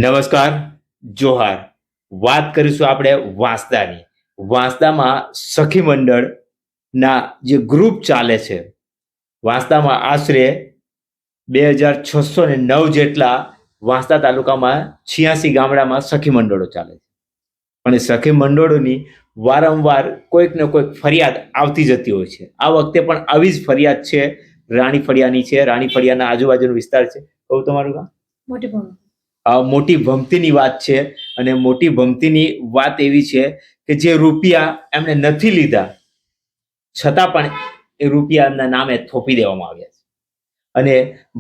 નમસ્કાર, જોહાર. વાત કરીશું આપણે વાંસદાની. વાંસદામાં સખી મંડળના જે ગ્રુપ ચાલે છે, વાંસદામાં આશરે 2609 જેટલા વાંસદા તાલુકામાં 86 ગામડામાં સખી મંડળો ચાલે છે. અને સખી મંડળોની વારંવાર કોઈક ને કોઈક ફરિયાદ આવતી જતી હોય છે. આ વખતે પણ આવી જ ફરિયાદ છે, રાણી ફળિયાની છે. રાણી ફળિયાના આજુબાજુનો વિસ્તાર છે. કહું તમારું ગામ મોટી ભમતીની વાત છે. અને મોટી ભમતીની વાત એવી છે કે જે રૂપિયા એમણે નથી લીધા છતાં પણ એ રૂપિયા એમના નામે થોપી દેવામાં આવ્યા છે અને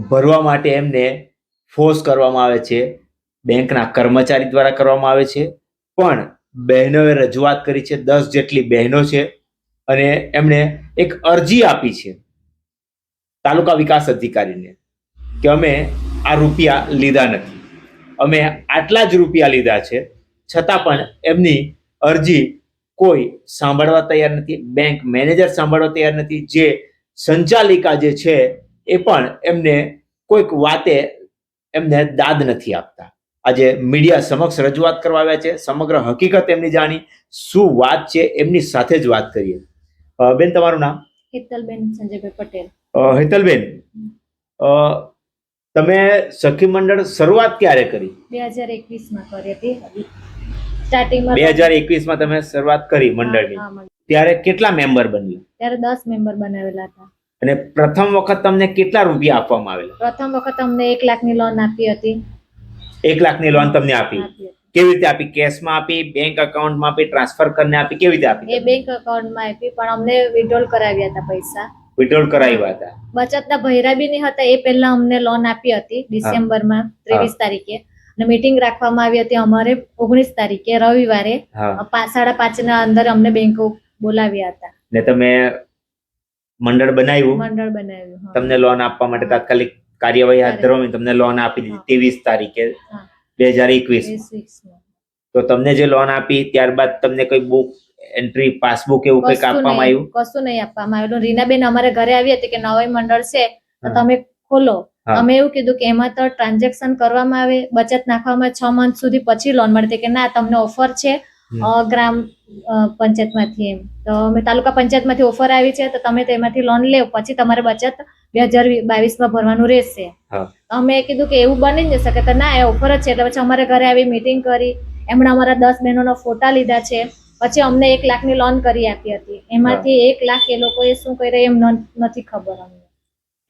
ભરવા માટે એમને ફોર્સ કરવામાં આવે છે. બેંકના કર્મચારી દ્વારા કરવામાં આવે છે. પણ બહેનોએ રજૂઆત કરી છે, 10 જેટલી બહેનો છે અને એમણે એક અરજી આપી છે તાલુકા વિકાસ અધિકારીને કે અમે આ રૂપિયા લીધા નથી, અમે આટલા જ રૂપિયા લીધા છે, છતાં પણ એમની અરજી કોઈ સાંભળવા તૈયાર નથી. બેંક મેનેજર સાંભળવા તૈયાર નથી. જે સંચાલિકા જે છે એ પણ એમને કોઈક વાતે એમને દાદ નથી આપતા. આજે મીડિયા સમક્ષ રજૂઆત કરવા આવ્યા છે. સમગ્ર હકીકત એમની જાણી, શું વાત છે એમની સાથે જ વાત કરીએ. બેન, તમારું નામ? હેતલબેન સંજયભાઈ પટેલ. હેતલબેન, તમે સખી મંડળ શરૂઆત ક્યારે કરી? 2021 માં કરી હતી. સ્ટાર્ટિંગમાં 2021 માં તમે શરૂઆત કરી મંડળની. ત્યારે કેટલા મેમ્બર બન્યા? ત્યારે 10 મેમ્બર બનાવેલા હતા. અને પ્રથમ વખત તમને કેટલા રૂપિયા આપવામાં આવેલા? પ્રથમ વખત અમને 1 લાખની લોન આપી હતી. 1 લાખની લોન તમને આપી? કેવી રીતે આપી? કેશમાં આપી, બેંક એકાઉન્ટમાં આપી, ટ્રાન્સફર કરીને આપી, કેવી રીતે આપી? એ બેંક એકાઉન્ટમાં આપી, પણ અમને વિડ્રોલ કરાવ્યા હતા પૈસા. વિડ્રોલ કરાવ્યા હતા. બચતના ભૈરા બી નહીં હતા. એ પહેલા અમને લોન આપી હતી ડિસેમ્બરમાં 23 તારીખે અને મીટિંગ રાખવામાં આવી હતી અમારે 19 તારીખે રવિવારે 5:30 ના અંદર અમને બેંકો બોલાવ્યા હતા. ને તમે મંડળ બનાવ્યું? મંડળ બનાવ્યું. તમને લોન આપવા માટે તાત્કાલિક કાર્યવાહી હાથ ધરવામાં તમને લોન આપી દીધી 23 તારીખે 2021. તો તમને જે લોન આપી ત્યારબાદ તમને કોઈ બુક એન્ટ્રી, પાસબુક એવું કંઈક આપવામાં આવ્યું? કશું નહીં આપવામાં આવેલું. રીનાબેન અમારે ઘરે આવી હતી કે નવાઈ મંડળ છે તો તમે ખોલો. અમે એવું કીધું કે એમાં તો ટ્રાન્ઝેક્શન કરવામાં આવે, બચત નાખવામાં 6 મંથ સુધી પછી લોન મળતી. કે ના, તમને ઓફર છે ગ્રામ પંચાયતમાંથી. એમ તો અમે તાલુકા પંચાયતમાંથી ઓફર આવી છે તો તમે તેમાંથી લોન લેવ, પછી તમારે બચત 2022 માં ભરવાનું રહેશે. અમે કીધું કે એવું બની જ શકે. તો ના, એ ઓફર જ છે. એટલે પછી અમારે ઘરે આવી મીટિંગ કરી. એમણે અમારા 10 બહેનોનો ફોટા લીધા છે. પછી અમને 1 લાખની લોન કરી આપી હતી. એમાંથી 1 લાખ એ લોકોએ શું કર્યું એમ નથી ખબર અમને.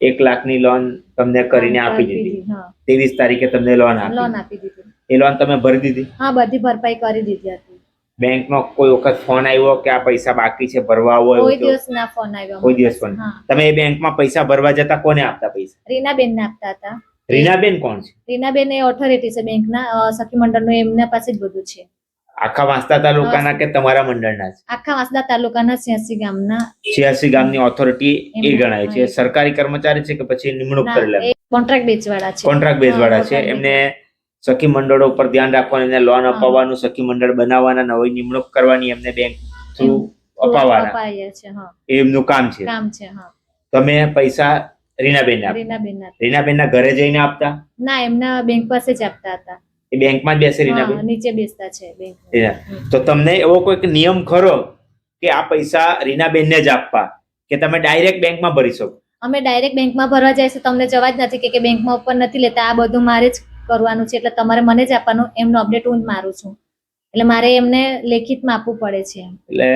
1 લાખની લોન તમને કરીને આપી દીધી. 23 તારીખે તમને લોન આપી દીધી. એ લોન તમે ભરી દીધી? હા, બધી ભરપાઈ કરી દીધી હતી. બેંકમાં કોઈ વખત ફોન આવ્યો કે આ પૈસા બાકી છે ભરવા હોય? કોઈ દિવસ ના ફોન આવ્યો. કોઈ દિવસ ફોન? તમે એ બેંકમાં પૈસા ભરવા જતા કોને આપતા પૈસા? રીનાબેન ને આપતા હતા. રીનાબેન કોણ છે? રીનાબેન એ ઓથોરિટી છે બેંકના, સખી મંડળનું. એમના પાસે જ બધું છે. આખા વાંસદા તાલુકાના કે તમારા મંડળના છે? આખા વાંસદા તાલુકાના 86 ગામના. 86 ગામની ઓથોરિટી એ ગણાય છે. સરકારી કર્મચારી છે કે પછી નિમણૂક કરેલા? કોન્ટ્રાક્ટ બેઝ વાળા છે. કોન્ટ્રાક્ટ બેઝ વાળા છે. એમને સખી મંડળો ઉપર ધ્યાન રાખવાનું, એમને લોન અપાવવાનું, સખી મંડળ બનાવવાના, નવી નિમણૂક કરવાની, એમને બેંક થ્રુ અપાવવાના, એમનું કામ છે. તમે પૈસા રીનાબેન આપતા? રીનાબેનના ઘરે જઈને આપતા? ના, એમના બેંક પાસે જ આપતા હતા. એ બેંકમાં જ બેસે રીનાબેન? નીચે બેસતા છે બેંક. તો તમને એવો કોઈક નિયમ ખરો કે આ પૈસા રીનાબેનને જ આપવા કે તમે ડાયરેક્ટ બેંકમાં ભરી શકો? અમે ડાયરેક્ટ બેંકમાં ભરવા જઈશું તો તમને જવા જ નથી કે બેંકમાં ઉપર નથી લેતા. આ બધું મારે જ કરવાનું છે, એટલે તમારે મને જ આપવાનું. એમનો અપડેટ હું જ મારું છું, એટલે મારે એમને લેખિતમાં આપવું પડે છે. એટલે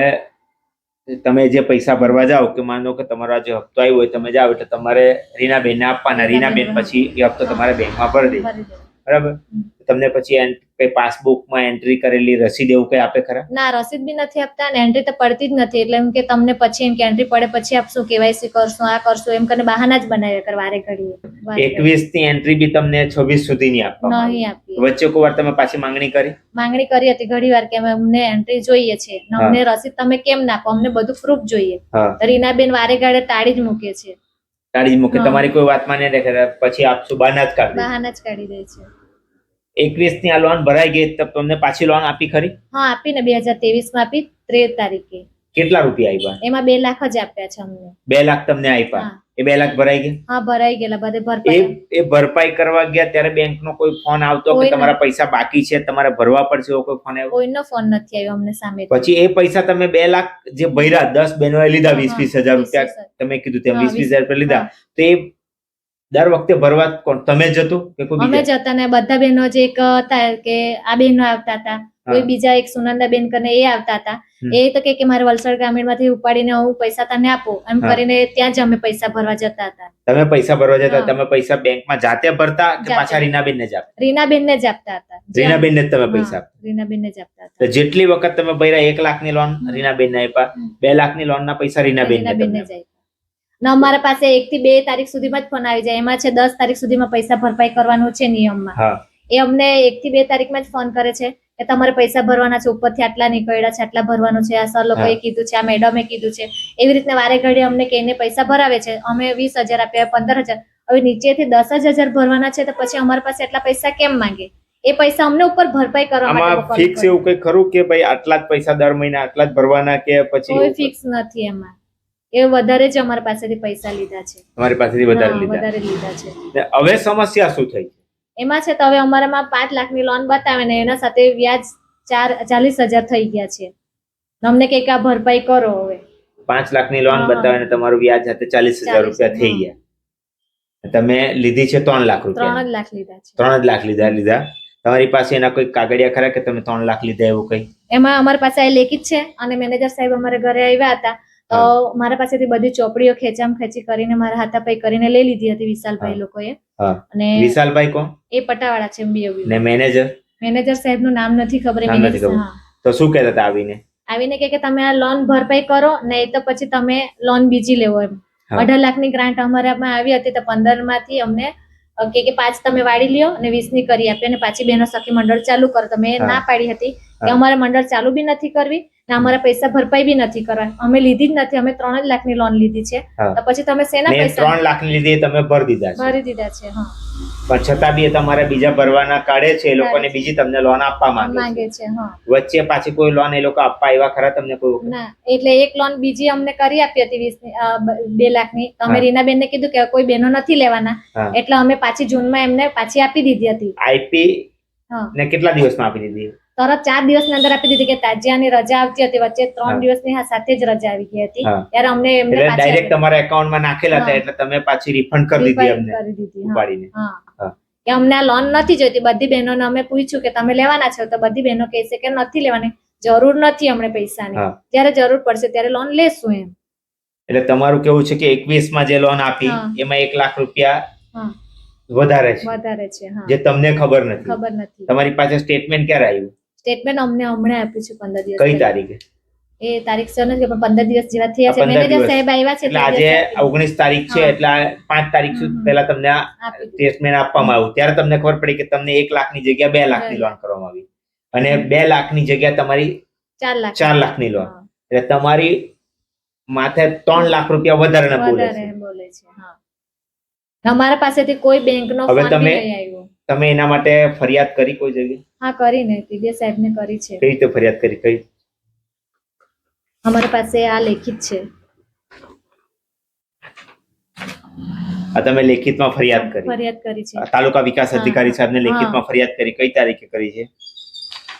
તમે જે પૈસા ભરવા જાઓ, કે માનો કે તમારો જે હપ્તો આવ્યો હોય તમે જાઓ એટલે તમારે રીનાબેનને આપવાના. રીનાબેન પછી એ હપ્તો તમારે બેંકમાં ભરી દે, બરાબર? તમને પછી કઈ પાસબુકમાં એન્ટ્રી કરેલી રસીદ એવું કઈ આપે ખરા? ના, રસીદ બી નથી આપતા અને એન્ટ્રી તો પડતી જ નથી. એટલે એમ કે તમને પછી એમ કે એન્ટ્રી પડે પછી આપશું, કેવાયસી કરશું, આ કરશું, એમ કરીને બહાના જ બનાવ્યા કર વારે ઘડીએ. 21 ની એન્ટ્રી બી તમને 26 સુધી ની આપવામાં નહીં આપી. વચ્ચે કોઈ વાર તમે પાછી માંગણી કરી? માંગણી કરી હતી ઘણી વાર કે અમને એન્ટ્રી જોઈએ છે, અમને રસીદ તમે કેમ નાખો, અમને બધું પ્રૂફ જોઈએ. રીનાબેન વારે ઘડે તાળી જ મૂકે છે. તાળી જ મૂકે? તમારી કોઈ વાત માને પછી આપશું, બહાના જ કાઢી દે છે. 21 ની આ લોન ભરાઈ ગઈ તો તમને પાછી લોન આપી ખરી? હા, આપી ને 2023 માં આપી 13 તારીખે. કેટલા રૂપિયા આપ્યા? એમાં 2 લાખ જ આપ્યા છે અમને. 2 લાખ તમને આપ્યા? હા. એ 2 લાખ ભરાઈ ગયા? હા, ભરાઈ ગયેલા બધે ભરપાઈ. એ ભરપાઈ કરવા ગયા ત્યારે બેંકનો કોઈ ફોન આવતો કે કોઈ તમારા પૈસા બાકી છે, તમારે ભરવા પડશે, એવો કોઈ ફોન આવ્યો? કોઈનો ફોન નથી આવ્યો અમને સામે. પછી એ પૈસા તમે 2 લાખ જે ભર્યા, 10 બહેનોએ લીધા 20-20 હજાર રૂપિયા, તમે કીધું તેમ 20-20 હજાર રૂપિયા લીધા, તો એ દર વખતે ભરવા કોણ, તમે જ હતો કે કોઈ અમે બીજા? જ હતા ને બધા બહેનો જે એક હતા કે આ બહેનો આવતા હતા, કોઈ બીજા એક સુનંદા બેન કરીને એ આવતા હતા. એ તો કે મારે વલસાડ ગ્રામીણ માંથી ઉપાડીને હું પૈસા તને આપું એમ કરીને ત્યાં જ અમે પૈસા ભરવા જતા હતા. તમે પૈસા ભરવા જતા? હા. તમે પૈસા બેંકમાં જાતે ભરતા કે જાતે. પાછા રીનાબેન ને જ આપતા? રીનાબેન ને જ આપતા હતા. રીનાબેન ને જ તમે પૈસા આપતા? રીનાબેન ને જ આપતા તો હતા. જેટલી વખત તમે ભર્યા 1 લાખની લોન રીનાબેન ને આપ્યા, 2 લાખની લોન ના પૈસા રીનાબેન ને રીનાબેન ને તમે જ આપ્યા. ને અમારા પાસે 1 થી 2 તારીખ સુધીમાં જ ફોન આવી જાય. એમાં છે 10 તારીખ સુધીમાં પૈસા ભરપાઈ કરવાનું છે નિયમમાં. હા. એ અમને 1 થી 2 તારીખમાં જ ફોન કરે છે કે તમારે પૈસા ભરવાના છે, ઉપરથી આટલા નીકળ્યા છે, આટલા ભરવાનું છે, આ સર લોકોએ કીધું છે, આ મેડમે કીધું છે. એવી રીતના વારે ઘડી અમને કહીને પૈસા ભરાવે છે. અમે 20,000 આપ્યા, 15,000. હવે નીચેથી 10,000 ભરવાના છે તો પછી અમારી પાસે એટલા પૈસા કેમ માંગે? એ પૈસા અમને ઉપર ભરપાઈ કરવા માટે આમાં મોકલવા ફિક્સ એવું કઈ ખરું કે ભાઈ આટલા જ પૈસા દર મહિને આટલા જ ભરવાના કે પછી કોઈ ફિક્સ નથી એમાં. એ વધારે જ અમારી પાસેથી પૈસા લીધા છે. તમારી પાસેથી વધારે હા, લીધા? વધારે લીધા છે. ને હવે સમસ્યા શું થઈ? એમાં છે તો હવે અમારામાં 5 લાખની લોન બતાવે ને એના સાથે વ્યાજ 40,000 થઈ ગયા છે. અમને કે આ ભરપાઈ કરો હવે. 5 લાખની લોન હા. બતાવે ને તમારું વ્યાજ સાથે 40,000 રૂપિયા થઈ હા. ગયા. તમે લીધી છે 3 લાખ રૂપિયા? 3 જ લાખ લીધા છે. 3 જ લાખ લીધા. તમારી પાસે એના કોઈ કાગળિયા ખરા કે તમે 3 લાખ લીધા એવું કઈ? એમાં અમારી પાસે આ લેખિત છે અને મેનેજર સાહેબ અમારે ઘરે આવ્યા હતા તો મારા પાસેથી બધી ચોપડીઓ ખેંચી કરીને મારા હાથાપાઈ કરીને લઈ લીધી હતી વિશાલભાઈ લોકોએ. અને વિશાલભાઈ કોણ? એ પટાવાળા છે MBOB. ને મેનેજર સાહેબ નું નામ નથી ખબર. હા. તો શું કહેતા હતા આવીને કે તમે આ લોન ભરપાઈ કરો ને તો પછી તમે લોન બીજી લેવો એમ. 18 લાખની ગ્રાન્ટ અમારામાં આવી હતી તો 15 માંથી અમને કે 5 તમે વાળી લ્યો અને 20 ની કરી આપી અને પાછી બહેનો સખી મંડળ ચાલુ કરો. તમે ના પાડી હતી કે અમારે મંડળ ચાલુ બી નથી કરવી ને અમારા પૈસા ભરપાઈ બી નથી કરવા. અમે લીધી જ નથી. અમે 3 જ લાખની લોન લીધી છે. તો પછી તમે શેના પૈસા? 3 લાખની લીધી તમે ભરી દીધા છે. હા. પણ છતાં બી તમારે બીજા ભરવાના કાઢે છે, એ લોકોને બીજી તમને લોન આપવા માંગે છે. હા. વચ્ચે પાછી કોઈ લોન એ લોકો આપવા આવ્યા ખરા તમને કોઈ? ના, એટલે એક લોન બીજી અમને કરી આપી હતી 2 લાખની. અમે રીનાબેન ને કીધું કે કોઈ બહેનો નથી લેવાના એટલે અમે પાછી જૂનમાં એમને પાછી આપી દીધી હતી. આપી ને કેટલા દિવસમાં આપી દીધી? તરત 4 દિવસની અંદર આપી દીધી કે તાજિયાની રજા આવતી હતી વચ્ચે 3 દિવસની સાથે જ રજા આવી ગઈ હતી ત્યારે અમને એમને ડાયરેક્ટ તમારા એકાઉન્ટમાં નાખેલા હતા એટલે તમે પાછી રિફંડ કરી દીધી અમને ઉપાડીને? કે અમને આ લોન નથી જોઈતી. બધી બહેનોને અમે પૂછ્યું કે તમે લેવાના છો તો બધી બહેનો કહે છે કે નથી લેવાની, જરૂર નથી અમને પૈસાની, જ્યારે જરૂર પડશે ત્યારે લોન લેશું એમ. એટલે તમારું કેવું છે કે 21 માં જે લોન આપી એમાં 1 લાખ રૂપિયા વધારે છે જે તમને ખબર નથી. તમારી પાસે સ્ટેટમેન્ટ ક્યારે આવ્યું? સ્ટેટમેન્ટ અમને હમણાં આપ્યું છે 15 દિવસ. કઈ તારીખે? એ તારીખ છે નથી પણ 15 દિવસ જેવા થયા છે. મેનેજર સાહેબ આવ્યા છે એટલે આજે 19 તારીખ છે એટલે 5 તારીખ પહેલા તમને સ્ટેટમેન્ટ આપવામાં આવ્યું ત્યારે તમને ખબર પડી કે તમને 1 લાખની જગ્યા 2 લાખની લોન કરવામાં આવી અને 2 લાખની જગ્યા તમારી 4 લાખની લોન. એટલે તમારી માથે 3 લાખ રૂપિયા વધારે બોલે છે. અમારા પાસેથી કોઈ બેંકનો ફોન બી નહીં આવ્યો. તમે એના માટે ફરિયાદ કરી કોઈ જગ્યાએ? હા, કરીને પીડીએ સાહેબને કરી છે. કઈ રીતે ફરિયાદ કરી? કઈ? અમારી પાસે આ લેખિત છે. તમે લેખિતમાં ફરિયાદ કરી છે. તાલુકા વિકાસ અધિકારી સાહેબને લેખિતમાં ફરિયાદ કરી. કઈ તારીખે કરી છે?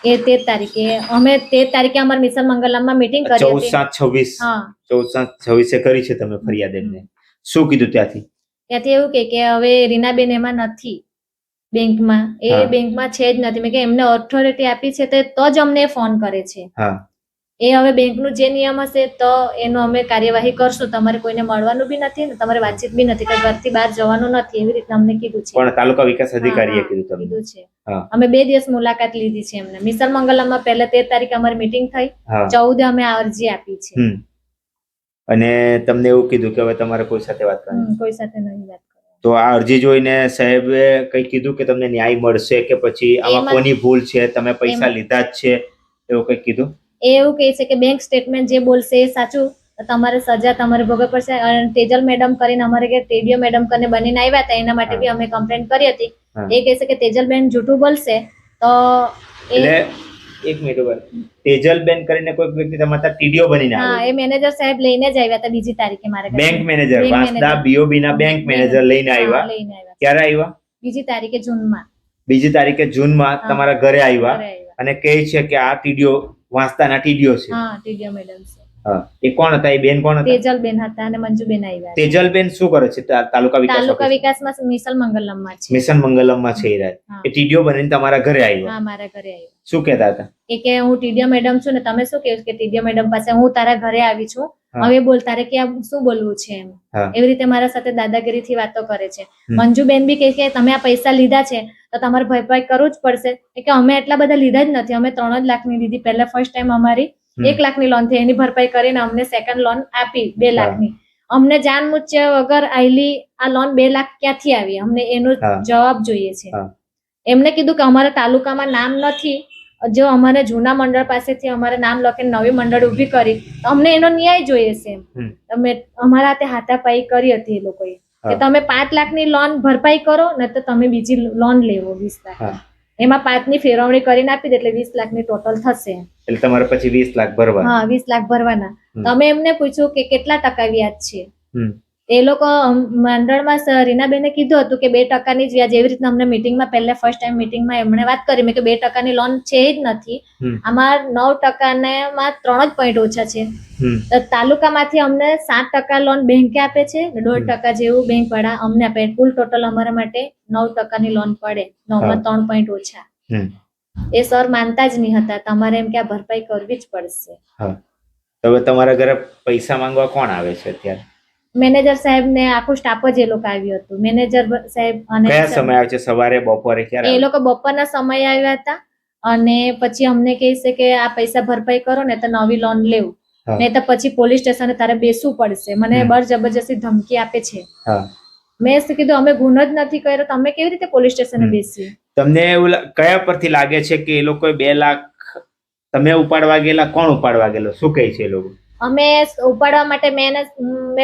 એ 13 તારીખે. અમે 13 તારીખે અમારા મિશન મંગલમમાં મીટિંગ કરી હતી. 14/7/26 કરી છે તમે ફરિયાદ એમને? શું કીધું ત્યાંથી એવું કે હવે રીનાબેન એમાં નથી બેંકમાં, એ બેંકમાં છે જ નથી. મેં કે એમને ઓથોરિટી આપી છે તો જ અમને ફોન કરે છે. એ હવે બેંકનું જે નિયમ હશે તો એનો અમે કાર્યવાહી કરશું. તમારે કોઈને મળવાનું બી નથી ને તમારે વાતચીત બી નથી, ઘરથી બહાર જવાનું નથી, એવી રીતના અમને કીધું છે. પણ તાલુકા વિકાસ અધિકારીએ કીધું છે. અમે 2 દિવસ મુલાકાત લીધી છે એમને. મિશન મંગલમમાં પહેલા 13 તારીખે અમારી મીટિંગ થઈ, 14 અમે અરજી આપી છે. અને તમને એવું કીધું કે હવે તમારે કોઈ સાથે વાત કરવાની? કોઈ સાથે નહીં વાત કરવાની. તો આ અરજી જોઈને સાહેબે કઈ કીધું કે તમને ન્યાય મળશે કે પછી આમાં કોની ભૂલ છે, તમે પૈસા લીધા જ છે, એવું કઈ કીધું? એવું કહે છે કે બેંક સ્ટેટમેન્ટ જે બોલશે એ સાચું, તમારે સજા તમારે ભોગવવી પડશે. અને તેજલ મેડમ કરીને અમારે કે ટેડીઓ મેડમ કરીને બનીને આવ્યા હતા એના માટે બી અમે કમ્પ્લેન્ટ કરી હતી. એ કહે છે કે તેજલબેન જૂઠું બોલશે તો એટલે એક મિનિટ ઉપર તેજલબેન કરીને કોઈક વ્યક્તિ તમારા ત્યાં ટીડીઓ બનીને હા આવે એ મેનેજર સાહેબ લઈને જ આવ્યા હતા બીજી તારીખે મારા ઘરે. Bank manager Bank Vansda manager. BOB ના બેંક મેનેજર લઈને હા, આવ્યા લઈને આવ્યા ક્યારે આવ્યા બીજી તારીખે જૂનમાં બીજી તારીખે જૂનમાં હા. તમારા ઘરે આવ્યા ઘરે આવ્યા. અને કહે છે કે આ ટીડીઓ વાંસદાના ટીડીઓ છે હા ટીડીઓ મેડમ છે. હા એ કોણ હતા એ બેન કોણ હતા તેજલબેન હતા અને મંજુબેન આવ્યા છે. તેજલબેન શું કરે છે તાલુકા વિકાસ તાલુકા ઓફિસર? વિકાસમાં મિસલ મંગલમમાં છે. મિશન મંગલમમાં છે એ રહ્યા. હા. એ ટીડીઓ બનીને તમારા ઘરે આવ્યા હા મારા ઘરે આવ્યા. શું કહેતા હતા એ કે હું ટીડીઓ મેડમ છું ને તમે શું કહ્યું કે ટીડીઓ મેડમ પાસે હું તારા ઘરે આવી છું હા. હવે બોલ તારે કે શું બોલવું છે એમ હા. એવી રીતે મારા સાથે દાદાગીરીથી વાતો કરે છે. હમ. મંજુબેન બી કહે કે તમે આ પૈસા લીધા છે તો તમારે ભરપાઈ કરવું જ પડશે કે અમે એટલા બધા લીધા જ નથી અમે 3 જ લાખની લીધી પહેલા ફર્સ્ટ ટાઈમ અમારી હમ. 1 લાખની લોન થઈ એની ભરપાઈ કરીને અમને સેકન્ડ લોન આપી 2 લાખની અમને જાણ મૂચ્યા વગર આયલી આ લોન 2 લાખ ક્યાંથી આવી અમને એનો હા. જવાબ જોઈએ છે. હા. એમને કીધું કે અમારા તાલુકામાં નામ નથી જો અમારે જૂના મંડળ પાસેથી અમારે નામ લખીને નવી મંડળ ઊભી કરી તો અમને એનો ન્યાય જોઈએ છે એમ. હમ. તમે અમારા હાથે હાથાપાઈ કરી હતી એ લોકોએ કે હા. તમે 5 લાખની લોન ભરપાઈ કરો ને તો તમે બીજી લોન લેવો 20 લાખ હા. એમાં 5ની ફેરવણી કરીને આપી દે એટલે 20 લાખની ટોટલ થશે. એટલે તમારે પછી 20 લાખ ભરવા હા 20 લાખ ભરવાના. હમ. તમે એમને પૂછ્યું કે કેટલા ટકા વ્યાજ છે હમ. એ લોકો મંડળમાં રીનાબેને કીધું હતું કે 2% જ વ્યાજ એવી રીતના અમને મીટિંગમાં પહેલા ફર્સ્ટ ટાઈમ મીટિંગમાં એમણે વાત કરી મેં કે 2% લોન છે જ નથી હમ. આમાં 9% માં 3 જ પોઈન્ટ ઓછા છે હમ. તો તાલુકામાંથી અમને 7% લોન બેંકે આપે છે ને 1.5% જેવું બેંક વાળા અમને આપે કુલ ટોટલ અમારા માટે 9%ની લોન પડે 9માં 3 પોઈન્ટ ઓછા હમ. એ સર માનતા જ નહીં હતા તમારે એમ કે આ ભરપાઈ કરવી જ પડશે. હા તો હવે તમારા ઘરે પૈસા માંગવા કોણ આવે છે અત્યારે મેનેજર સાહેબ ને આખું સ્ટાફ જ એ લોકો આવ્યું હતું મેનેજર સાહેબ અને કયા સમય આવે છે સવારે બપોરે ક્યારે એ આવે? લોકો બપોરના સમયે આવ્યા હતા અને પછી અમને કહે છે કે આ પૈસા ભરપાઈ કરો ને તો નવી લોન લેવું હા. નહીં તો પછી પોલીસ સ્ટેશને તારે બેસવું પડશે મને હમ. બર જબરજસ્તી ધમકી આપે છે. હા મેં શું કીધું અમે ગુનો જ નથી કર્યો તમે કેવી રીતે પોલીસ સ્ટેશને હમ. બેસીએ. તમને એવું કયા પરથી લાગે છે કે એ લોકોએ 2 લાખ તમે ઉપાડવા ગયેલા કોણ ઉપાડવા ગયેલો શું કહે છે એ લોકો અમે ઉપાડવા માટે મેં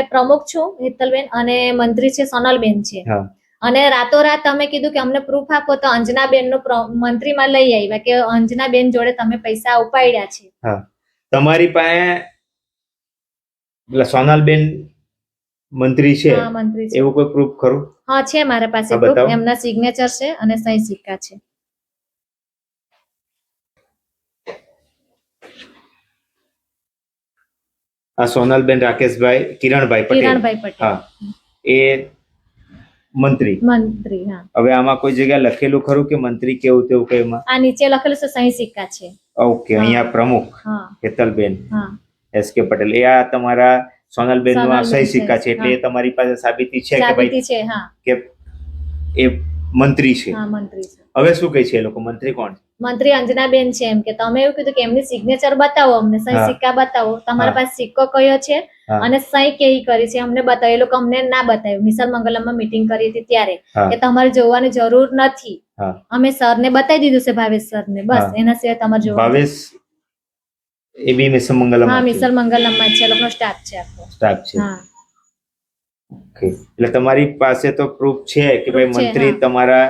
પ્રમુખ છું હેતલબેન અને મંત્રી છે સોનલબેન છે હા અને રાતોરાત તમે કીધું કે અમને પ્રૂફ આપો તો અંજનાબેન નું મંત્રીમાં લઈ આવ્યા કે અંજનાબેન જોડે તમે પૈસા ઉપાડ્યા છે. હા તમારી પાસે પેલા સોનલબેન મંત્રી છે હા મંત્રી છે એવું કોઈ પ્રૂફ ખરું હા છે મારા પાસે હા, proof. બતાવો. એમના સિગ્નેચર છે અને સહી સિક્કા છે. આ સોનલબેન રાકેશભાઈ કિરણભાઈ પટેલ કિરણભાઈ પટેલ હા એ મંત્રી મંત્રી હા હવે આમાં કોઈ જગ્યા લખેલું ખરું કે મંત્રી કેવું તેવું કઈ એમાં આ નીચે લખેલું છે સહી સિક્કા છે. ઓકે અહીંયા પ્રમુખ હા હેતલબેન હા એસ કે પટેલ એ આ તમારા સોનલબેન નું આ સોનલબેન સહી સિક્કા છે એટલે હા. એ તમારી પાસે સાબિતી છે કે ભાઈ સાબિતી છે હા કે એ મંત્રી છે હા મંત્રી છે. હવે શું કહે છે એ લોકો મંત્રી કોણ છે? મંત્રી અંજનાબેન છે એમ કે તમે એવું કીધું કે એમની સિગ્નેચર બતાવો અમને સહી હા. સિક્કા બતાવો તમારા હા. પાસે સિક્કો કયો છે હા. અને સહી કેવી કરી છે અમને બતાવો એ લોકો અમને ના બતાવ્યું મિસલ મંગલમમાં મીટિંગ કરી હતી ત્યારે હા. કે તમારે જોવાની જરૂર નથી હા અમે સરને બતાવી દીધું છે ભાવેશ સરને બસ હા. એના સિવાય તમારે જોવાનું ભાવેશ એ બી મિશન મંગલમ હા મિસલ મંગલમમાં જ છે એ લોકોનો સ્ટાફ છે આખો સ્ટાફ છે હા ઓકે એટલે તમારી પાસે તો પ્રૂફ છે કે ભાઈ Proof છે, મંત્રી હા. તમારા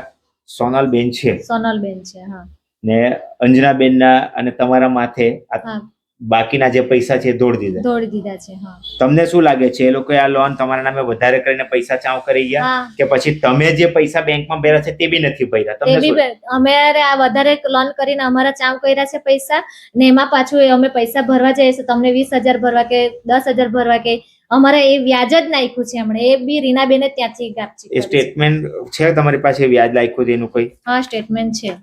સોનલબેન છે સોનલબેન છે હા ને અંજનાબેનના અને તમારા માથે આ હા બાકીના જે પૈસા છે એ દોડી દીધા દોડી દીધા છે હા તમને શું લાગે છે એ લોકોએ આ લોન તમારા નામે વધારે કરીને પૈસા ચાવ કરી ગયા હા કે પછી તમે જે પૈસા બેંકમાં ભર્યા છે તે બી નથી ભર્યા તે તમને બી શું અમારે આ વધારે લોન કરીને અમારા ચાવ કર્યા છે પૈસા ને એમાં પાછું અમે પૈસા ભરવા જઈએ છીએ તમને 20,000 ભરવા કે 10,000 ભરવા કે અમારે એ વ્યાજ જ નાખ્યું છે હમણાં એ બી રીનાબેને ત્યાંથી ગાપચી એ સ્ટેટમેન્ટ છે તમારી પાસે વ્યાજ લાગ્યું છે એનું કોઈ હા સ્ટેટમેન્ટ છે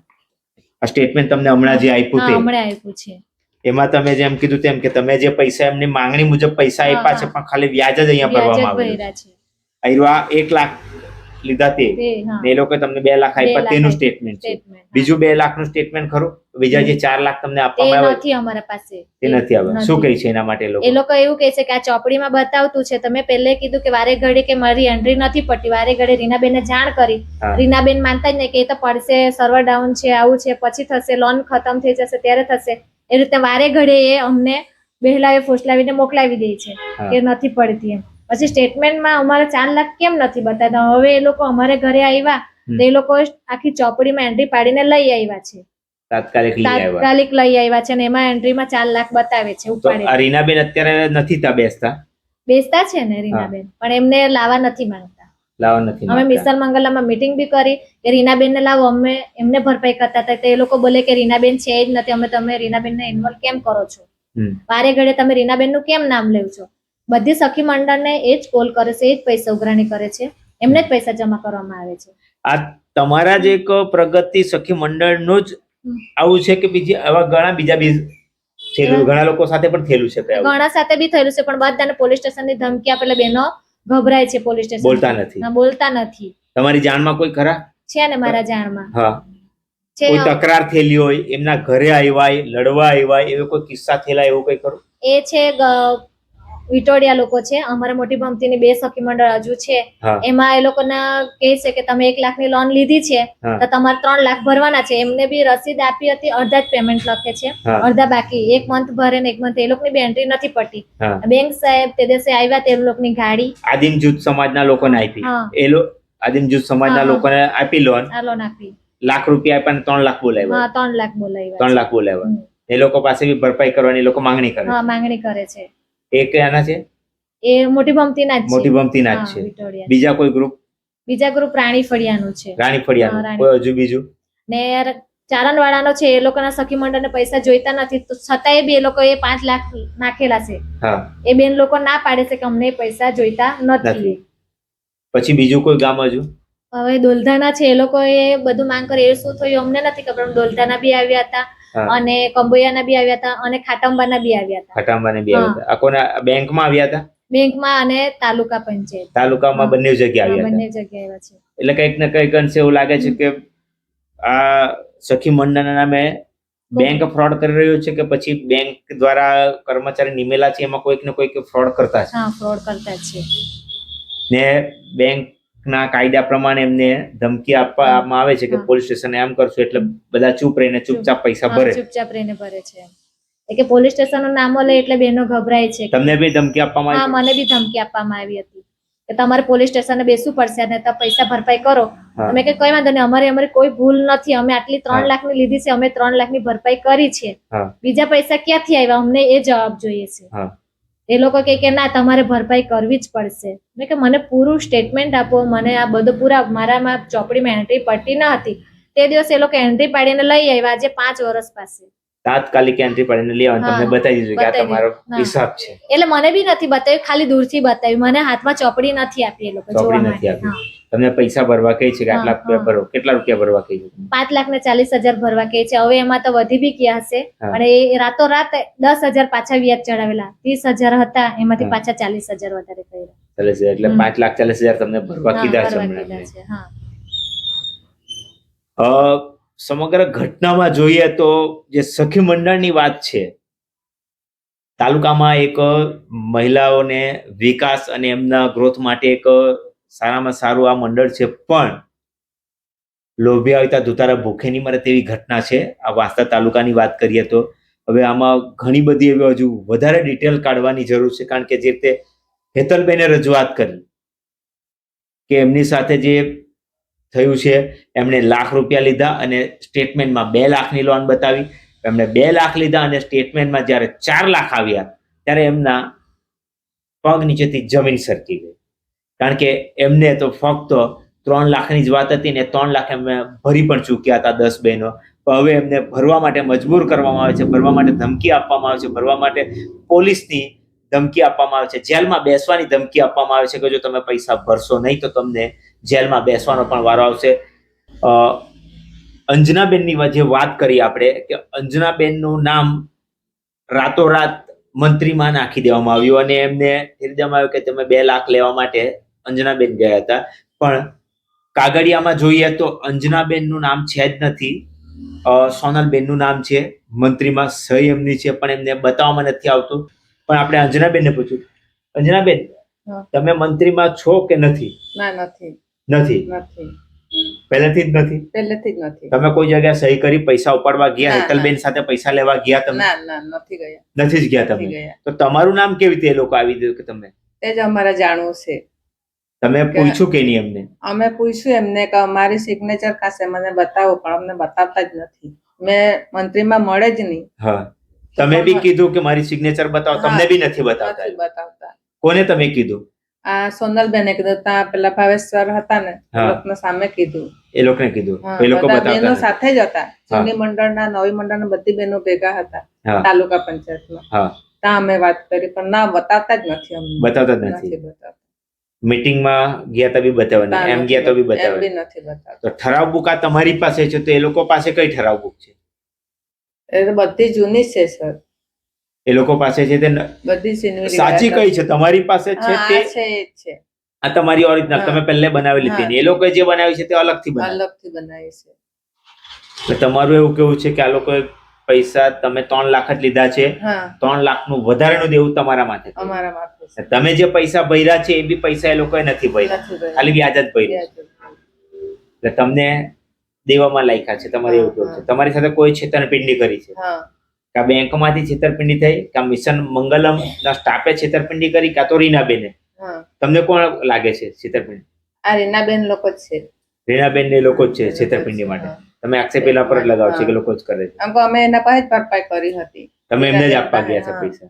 આ સ્ટેટમેન્ટ તમને હમણાં જે આપ્યું હા તે હમણાં આપ્યું છે એમાં તમે જેમ કીધું તેમ કે તમે જે પૈસા એમની માંગણી મુજબ પૈસા હા, આપ્યા છે હા. પણ ખાલી વ્યાજ જ અહીંયા વ્યાજ જ ભરવામાં આવેલું ભર્યા છે છે આ 1 લાખ લીધા તે તે હા ને એ લોકો તમને 2 લાખ 2 આપ્યા લાખ તેનું આપ્યું. સ્ટેટમેન્ટ છે સ્ટેટમેન્ટ હા. બીજું 2 લાખનું સ્ટેટમેન્ટ ખરું બીજા જે 4 લાખ તમને તે આપવામાં આવ્યા નથી અમારા પાસે તે નથી આવ્યા શું કહે છે એના માટે એ એ લોકો લોકો એવું કહે છે કે આ ચોપડીમાં બતાવતું છે તમે પહેલે કીધું કે વારે ઘડી કે મારી એન્ટ્રી નથી પડતી વારે ઘડી રીનાબેનને જાણ કરી હા. રીનાબેન માનતા જ નહીં કે એ તો પડશે સર્વર ડાઉન છે આવું છે પછી થશે લોન ખતમ થઈ જશે ત્યારે થશે એ રીતે વારે ઘડે એ અમને બહેલાવે ફોસલાવીને મોકલાવી દે છે હા. કે નથી પડતી એમ પછી સ્ટેટમેન્ટમાં અમારે 4 લાખ કેમ નથી બતાવતા હવે એ લોકો અમારે ઘરે આવ્યા તો એ લોકો આખી ચોપડીમાં એન્ટ્રી પાડીને લઈ આવ્યા છે તાત્કાલિક લઈ આવ્યા. તાત્કાલિક લઈ આવ્યા છે અને એમાં એન્ટ્રીમાં 4 લાખ બતાવે છે તો ઉપાડે આ રીનાબેન અત્યારે નથી તા બેસતા, બેસતા છે ને રીનાબેન, પણ એમને લાવવા નથી માંગતા. લાવવા નથી અમે માંગતા. મિસાલ મંગલામાં મીટિંગ બી કરી કે રીનાબેન ને લાવો, અમે એમને ભરપાઈ કરતા હતા. તો એ લોકો બોલે કે રીનાબેન છે જ નથી, તમે રીનાબેન ને ઇન્વોલ્વ કેમ કરો છો? હમ. વારે ઘડે તમે રીનાબેન નું કેમ નામ લેવ છો? બધી સખી મંડળને એ જ કોલ કરે છે, એ જ પૈસા ઉઘરાણી કરે છે, એમને જ પૈસા જમા કરવામાં આવે છે. આ તમારા જ એક પ્રગતિ સખી મંડળનું જ આવું છે કે બીજી આવા ઘણા બીજા બી થયેલું, ઘણા લોકો સાથે પણ થયેલું છે કે આવું? ઘણા સાથે બી થયેલું છે, પણ બધાને પોલીસ સ્ટેશન ની ધમકી આપે એટલે બેનો ગભરાય છે. પોલીસ સ્ટેશન બોલતા નથી. બોલતા નથી. તમારી જાણમાં કોઈ ખરા? છે ને મારા જાણમાં હા, છે. કોઈ તકરાર થયેલી હોય, એમના ઘરે આવ્યા હોય, લડવા આવ્યા હોય, એવો કોઈ કિસ્સા થયેલા એવું કઈ ખરું? એ છે વિટોડિયા લોકો છે, અમારા મોટી ભમતીની 2 સખી મંડળ હજુ છે. હા. એમાં એ લોકોને કહે છે કે તમે 1 લાખની લોન લીધી છે હા. તો તમારે 3 લાખ ભરવાના છે. એમને બી રસીદ આપી હતી, અડધા જ પેમેન્ટ લખે છે, હા. અડધા બાકી. 1 મંથ ભરે ને 1 મંથ એ લોકોની બી એન્ટ્રી નથી પડતી. હા. બેંક સાહેબ તે દિવસે આવ્યા, તે લોકોની ગાડી આદિમ જૂથ સમાજના લોકોને આપી. હા. આદિમ જૂથ સમાજના હા, હા. લોકોને આપી લોન, આ લોન આપી. લાખ રૂપિયા આપ્યા, 3 લાખ બોલાવ્યા. હા, 3 લાખ બોલાવ્યા. 3 લાખ બોલાવ્યા. હમ. એ લોકો પાસે બી ભરપાઈ કરવાની એ લોકો માંગણી કરે. હા, માંગણી કરે છે. એ કયાના છે? એ મોટી ભમતીના જ છે. મોટી ભમતીના જ હા, છે. વિટોડિયા. બીજા કોઈ ગ્રુપ? બીજા ગ્રુપ રાણી ફળિયાનું છે. રાણી હા, ફળિયાનું. રાણી. કોઈ હજુ બીજું? ને ચારણવાળાનો છે, એ લોકોના સખી મંડળને પૈસા જોઈતા નથી, તો છતાંય બી એ લોકોએ 5 લાખ નાખેલા છે. હા. એ બેન લોકો ના પાડે છે કે અમને પૈસા જોઈતા નથી. નથી. પછી બીજું કોઈ ગામ હજુ? હવે દોલધાના છે, એ લોકોએ બધું માંગ કરી. એ શું થયું અમને નથી ખબર. દોલધાના બી આવ્યા હતા હા. અને કંબોયાના બી આવ્યા હતા અને ખાટંબાના બી આવ્યા હતા. ખટાંબાને બી આવ્યા હતા. આ કોના બેંકમાં આવ્યા હતા? બેંકમાં અને તાલુકા પંચાયત. તાલુકામાં હા. બંને જગ્યાએ હા, આવ્યા હતા. બંને જગ્યાએ આવ્યા છે. એટલે કંઈક ને કંઈક અંશે એવું લાગે છે કે આ સખી મંડળના નામે બેંક ફ્રોડ કરી રહ્યો છે કે પછી બેંક દ્વારા કર્મચારી નિમેલા છે એમાં કોઈક ને કોઈક ફ્રોડ કરતા છે. હા, ફ્રોડ કરતા જ છે. ને બેંકના કાયદા પ્રમાણે એમને ધમકી આપવામાં આવે છે કે હા. પોલીસ સ્ટેશન એમ કરશો એટલે બધા ચૂપ રહીને ચૂપચાપ પૈસા હા, ભરે. ચૂપચાપ રહીને ભરે છે. એ કે પોલીસ સ્ટેશન નું નામ લે એટલે બેનો ગભરાય છે. તમને બી ધમકી આપવામાં હા, આવી? મને બી ધમકી આપવામાં આવી હતી કે તમારે પોલીસ સ્ટેશને બેસવું પડશે અને તમે પૈસા ભરપાઈ કરો. હા. અમે કે કઈ વાંધો નહીં, અમારી કોઈ ભૂલ નથી, અમે આટલી 3 હા. લાખની લીધી છે, અમે 3 લાખની ભરપાઈ કરી છે. હા. બીજા પૈસા ક્યાંથી આવ્યા અમને એ જવાબ જોઈએ છે. હા. એ લોકો કહે કે ના તમારે ભરપાઈ કરવી જ પડશે. મેં કે મને પૂરું સ્ટેટમેન્ટ આપો, મને આ બધું પૂરા મારામાં ચોપડીમાં એન્ટ્રી પડતી ન હતી. તે દિવસે એ લોકો એન્ટ્રી પાડીને લઈ આવ્યા, આજે 5 વર્ષ પાસે. તાત્કાલિક એન્ટ્રી પાડીને લઈ આવવાનું તમને હા. બતાવી દીધું કે આ બતાવી તમારો દીધું. હા. હિસાબ છે. એટલે મને બી નથી બતાવ્યું, ખાલી દૂરથી બતાવ્યું. મને હાથમાં ચોપડી નથી આપી એ લોકો ચોપડી જોવા નથી માટે. આપી. તમને પૈસા ભરવા કહે છે કે આટલા હા, રૂપિયા ભરો. કેટલા રૂપિયા ભરવા કહે છે? 5,40,000 ભરવા કહે છે. હવે એમાં તો વધી બી ગયા હશે, હા. પણ એ રાતોરાત 10,000 પાછા વ્યાજ ચડાવેલા. 30,000 હતા, એમાંથી હા. પાછા 40,000 વધારે કર્યા. ચાલે છે એટલે હમ. 5,40,000 તમને ભરવા હા, કીધા છે ભરવા હમણાં કીધા એમને. છે. હા. સમગ્ર ઘટનામાં જોઈએ તો જે સખી મંડળની વાત છે, તાલુકામાં એક મહિલાઓને વિકાસ અને એમના ગ્રોથ માટે એક સારામાં સારું આ મંડળ છે, પણ લોભિયા હોય ત્યાં ધુતારા ભૂખે નહીં મરે તેવી ઘટના છે. આ વાંસદા તાલુકાની વાત કરીએ તો હવે આમાં ઘણી બધી એવી હજુ વધારે ડિટેલ કાઢવાની જરૂર છે, કારણ કે જે રીતે હેતલબેને રજૂઆત કરી કે એમની સાથે જે થયું છે, એમણે લાખ રૂપિયા લીધા અને સ્ટેટમેન્ટમાં 2 લાખની લોન બતાવી. એમણે 2 લાખ લીધા અને સ્ટેટમેન્ટમાં જ્યારે 4 લાખ આવ્યા ત્યારે એમના પગ નીચેથી જમીન સરકી ગઈ, કારણ કે એમને તો ફક્ત 3 લાખની જ વાત હતી ને 3 લાખ એમને ભરી પણ ચૂક્યા હતા 10 બહેનો. પણ હવે એમને ભરવા માટે મજબૂર કરવામાં આવે છે, ભરવા માટે ધમકી આપવામાં આવે છે, ભરવા માટે પોલીસની ધમકી આપવામાં આવે છે, જેલમાં બેસવાની ધમકી આપવામાં આવે છે કે જો તમે પૈસા ભરશો નહીં તો તમને જેલમાં બેસવાનો પણ વારો આવશે. અંજનાબેનની જે વાત કરી આપણે કે અંજનાબેનનું નામ રાતોરાત મંત્રીમાં નાખી દેવામાં આવ્યું અને એમને નિર્દેવામાં આવ્યું કે તમે 2 લાખ લેવા માટે અંજનાબેન ગયા હતા, પણ કાગળિયામાં જોઈએ તો અંજનાબેનનું નામ છે જ નથી, સોનલબેનનું નામ છે. મંત્રીમાં સહી એમની છે પણ એમને બતાવવામાં નથી આવતું. પણ આપણે અંજનાબેનને પૂછ્યું, અંજનાબેન તમે મંત્રીમાં છો કે નથી? ના, નથી. નથી. નથી. પહેલેથી જ નથી? પહેલેથી જ નથી. તમે કોઈ જગ્યાએ સહી કરી પૈસા ઉપાડવા ગયા? ના, હેતલબેન સાથે પૈસા લેવા ગયા તમે? ના, ના, નથી ગયા. નથી જ ગયા નથી તમે? ગયા. તો તમારું નામ કેવી રીતે એ લોકો આવી ગયું કે તમે? એ જ અમારે જાણવું છે. તમે પૂછ્યું કે નહીં એમને? અમે પૂછ્યું એમને કે અમારી સિગ્નેચર ખાસે મને બતાવો, પણ અમને બતાવતા જ નથી. મેં મંત્રીમાં મળે જ નહીં. હા, તમે બી કીધું કે મારી સિગ્નેચર બતાવો, હા. તમને બી નથી બતાવતા. નથી બતાવતા. કોને તમે કીધું? આ સોનલબેને કીધું, ત્યાં પેલા ભાવેશ સર હતા ને, એ હા. લોકોને સામે કીધું. એ લોકોને કીધું, હા, એ લોકો બધા બતાવતા બહેનો નથી. સાથે જ હતા. ચૂંટણી મંડળના, નવી મંડળના બધી બહેનો ભેગા હતા હા. તાલુકા પંચાયતમાં. હા, ત્યાં અમે વાત કરી, પણ ના બતાવતા જ નથી અમને. બતાવતા જ નથી. બતાવતા. મીટિંગમાં ગયા તા બી બતાવે નહીં, ત્યાં એમ નથી ગયા તો બી બતાવતા. એમ બતાવે બી નહીં. નથી બતાવતા. તો ઠરાવ બુક આ તમારી પાસે છે, તો એ લોકો પાસે કઈ ઠરાવ બુક છે? એ તો બધી જૂની જ છે સર, એ લોકો પાસે છે તે બધી સીનવી સાચી કઈ છે? તમારી પાસે છે તે છે એ જ છે, આ તમારી ઓરિજિનલ હા. તમે પહેલે બનાવેલી હતી હા. ને એ લોકોએ જે બનાવી છે તે અલગથી બનાવી. અલગથી બનાવી છે. એટલે તમારું એવું કેવું છે કે આ લોકોએ પૈસા તમે 3 લાખ જ લીધા છે, હા, 3 લાખનું વધારાનું દેવું તમારા માથે કર્યું. અમારા માથે છે. તમે જે પૈસા ભર્યા છે એ બી પૈસા એ લોકોએ નથી ભર્યા, નથી ભર્યા. ખાલી વ્યાજ જ ભર્યું છે. એટલે તમને દેવામાં લાયકા છે, તમારે એવું કેવું છે. તમારી સાથે કોઈ છેતરપિંડી કરી છે? હા, કાં બેંકમાંથી છેતરપિંડી થઈ, કાં મિશન મંગલમ ના સ્ટાફે છેતરપિંડી કરી, કાં તો રીનાબેને? હા. તમને કોણ લાગે છે છેતરપિંડી? આ રીનાબેન લોકો જ છે. રીનાબેન ને લોકો જ છે એ લોકો જ છેતરપિંડી છે, માટે. હા. તમે આક્ષેપ પેલા પર જ લગાવો છો કે લોકો જ કરે છે. આમ તો અમે એના પાસે જ ભરપાઈ કરી હતી. તમે એમને જ આપવા ગયા છો હા. પૈસા.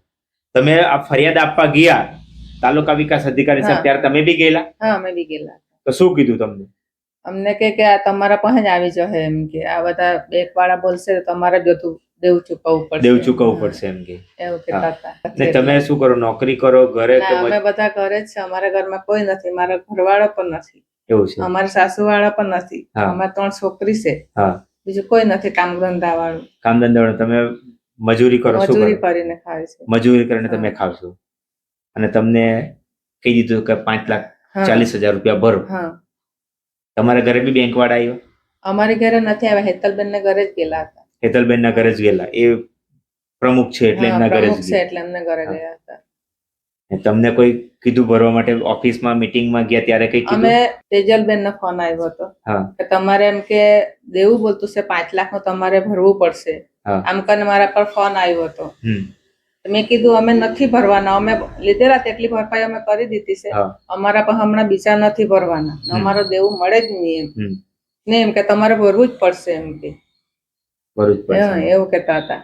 તમે આ ફરિયાદ આપવા ગયા તાલુકા વિકાસ અધિકારી સાહેબ, હા. ત્યારે તમે બી ગયેલા? હા, અમે બી ગયેલા. તો શું કીધું તમને? અમને કે આ તમારા પાસે જ આવી જશે એમ કે આ બધા બેંક વાળા બોલશે તો તમારે જ બધું દેવું ચૂકવવું પડશે. દેવું ચૂકવવું પડશે એમ કે. એવું કહેતા હતા. ને તમે શું કરો, નોકરી કરો, ઘરે કે ના, અમે બધા ઘરે જ છે. અમારા ઘરમાં કોઈ નથી. મારા ઘરવાળો પણ નથી. એવું છે? અમારા સાસુવાળા પણ નથી. હા. અમારે 3 છોકરી છે. હા, બીજું કોઈ નથી કામ ધંધા વાળું. કામ ધંધા તમે મજૂરી કરો, શું મજૂરી કરો? કરીને ખાય છે. મજૂરી કરીને તમે હા. ખાવ છો અને તમને કહી દીધું કે 5,40,000 રૂપિયા ભરો. હા, તમારા ઘરે બી બેંક વાળા આવ્યો? અમારી ઘરે નથી આવ્યા. હેતલબેન ને ઘરે જ ગયેલા હતા. હેતલબેન ના ઘરે જ ગયેલા? એ પ્રમુખ છે એટલે હા, એમના ઘરે જ પ્રમુખ છે ગયા. એટલે એમને ઘરે હા. ગયા હતા. ને તમને કોઈ કીધું ભરવા માટે? ઓફિસમાં મીટિંગમાં ગયા ત્યારે કઈ કીધું? અમે તેજલબેન નો ફોન આવ્યો હતો હા. કે તમારે એમ કે દેવું બોલતું છે 5 લાખ નું તમારે ભરવું પડશે. હા. આમ કરીને મારા પર ફોન આવ્યો હતો. હમ. મેં કીધું અમે નથી ભરવાના, અમે લીધેલા તેટલી ભરપાઈ અમે કરી દીધી છે. હા. અમારા પર હમણાં બીજા નથી ભરવાના. અમારો દેવું મળે જ નહીં એમ. હમ. ને એમ કે તમારે ભરવું જ પડશે એમ કે. ભરવું જ પડશે. હા, એવું કહેતા હતા.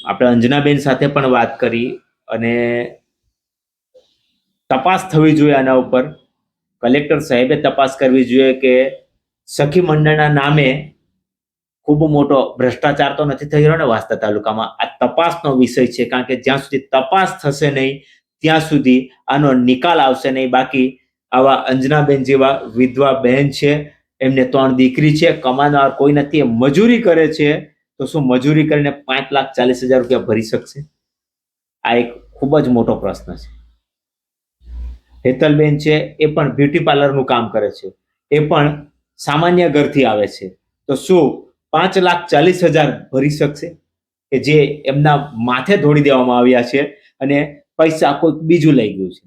આપણે અંજનાબેન સાથે પણ વાત કરી અને તપાસ થવી જોઈએ આના ઉપર. કલેક્ટર સાહેબે તપાસ કરવી જોઈએ કે સખી મંડળના નામે ખૂબ મોટો ભ્રષ્ટાચાર તો નથી થઈ રહ્યો ને વાંસદા તાલુકામાં? આ તપાસનો વિષય છે, કારણ કે જ્યાં સુધી તપાસ થશે નહીં ત્યાં સુધી આનો નિકાલ આવશે નહીં. બાકી આવા અંજનાબેન જેવા વિધવા બહેન છે, એમને 3 દીકરી છે, કમાનાર કોઈ નથી, એ મજૂરી કરે છે, તો શું મજૂરી કરીને 5,40,000 રૂપિયા ભરી શકશે? આ એક ખૂબ જ મોટો પ્રશ્ન છે. હેતલબેન છે એ પણ બ્યુટી પાર્લરનું કામ કરે છે, એ પણ સામાન્ય ઘરથી આવે છે, તો શું 5,40,000 ભરી શકશે કે જે એમના માથે ઢોળી દેવામાં આવ્યા છે અને પૈસા કોઈ બીજું લઈ ગયું છે?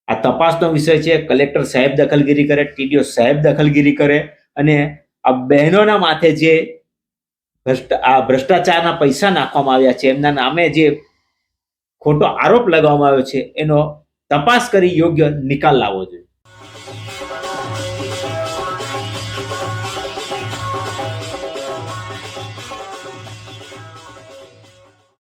આ તપાસનો વિષય છે. કલેક્ટર સાહેબ દખલગીરી કરે, ટીડીઓ સાહેબ દખલગીરી કરે અને આ બહેનોના માથે જે આ ભ્રષ્ટાચારના પૈસા નાખવામાં આવ્યા છે, એમના નામે જે ખોટો આરોપ લગાવવામાં આવ્યો છે, એનો તપાસ કરી યોગ્ય નિકાલ લાવવો જોઈએ.